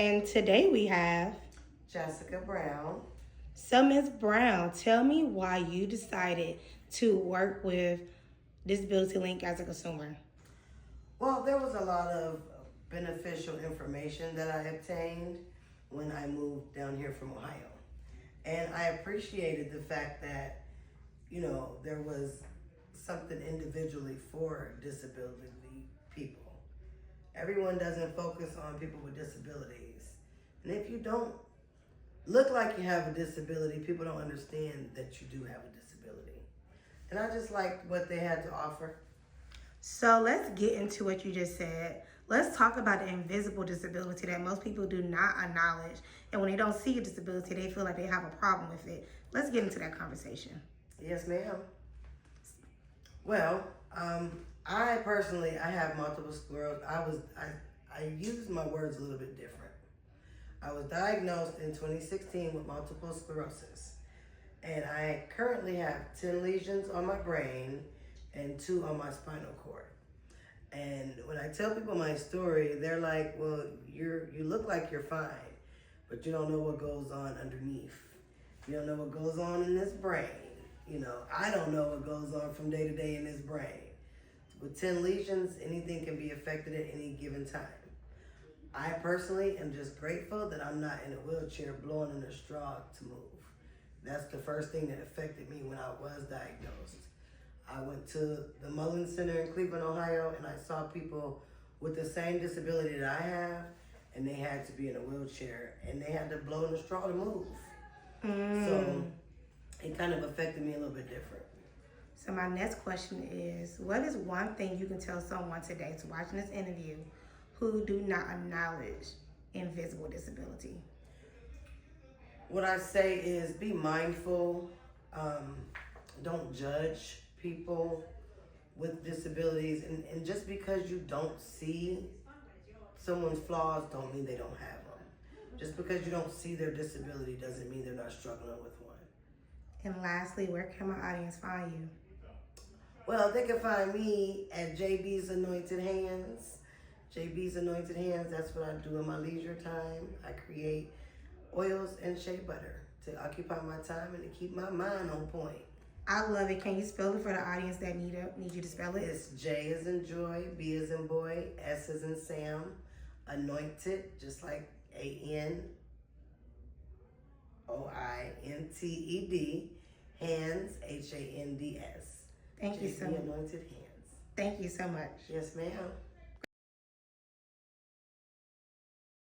And today we have Jessica Brown. So Ms. Brown, tell me why you decided to work with Disability Link as a consumer. Well, there was a lot of beneficial information that I obtained when I moved down here from Ohio. And I appreciated the fact that, there was something individually for disability people. Everyone doesn't focus on people with disabilities. And if you don't look like you have a disability, people don't understand that you do have a disability. And I just liked what they had to offer. So let's get into what you just said. Let's talk about the invisible disability that most people do not acknowledge. And when they don't see a disability, they feel like they have a problem with it. Let's get into that conversation. Yes, ma'am. Well, I personally, I have multiple sclerosis. I use my words a little bit different. I was diagnosed in 2016 with multiple sclerosis. And I currently have 10 lesions on my brain and 2 on my spinal cord. And when I tell people my story, they're like, well, you look like you're fine, but you don't know what goes on underneath. You don't know what goes on in this brain. I don't know what goes on from day to day in this brain. With 10 lesions, anything can be affected at any given time. I personally am just grateful that I'm not in a wheelchair blowing in a straw to move. That's the first thing that affected me when I was diagnosed. I went to the Mullen Center in Cleveland, Ohio, and I saw people with the same disability that I have, and they had to be in a wheelchair, and they had to blow in a straw to move. So it kind of affected me a little bit different. So my next question is, what is one thing you can tell someone today to watching this interview who do not acknowledge invisible disability? What I say is be mindful. Don't judge people with disabilities. And just because you don't see someone's flaws don't mean they don't have them. Just because you don't see their disability doesn't mean they're not struggling with one. And lastly, where can my audience find you? Well, they can find me at JB's Anointed Hands. JB's Anointed Hands, that's what I do in my leisure time. I create oils and shea butter to occupy my time and to keep my mind on point. I love it. Can you spell it for the audience that need you to spell it? It's J as in joy, B as in boy, S as in Sam, Anointed, just like ANOINTED, hands, HANDS. Thank you so much. Anointed Hands. Thank you so much. Yes, ma'am.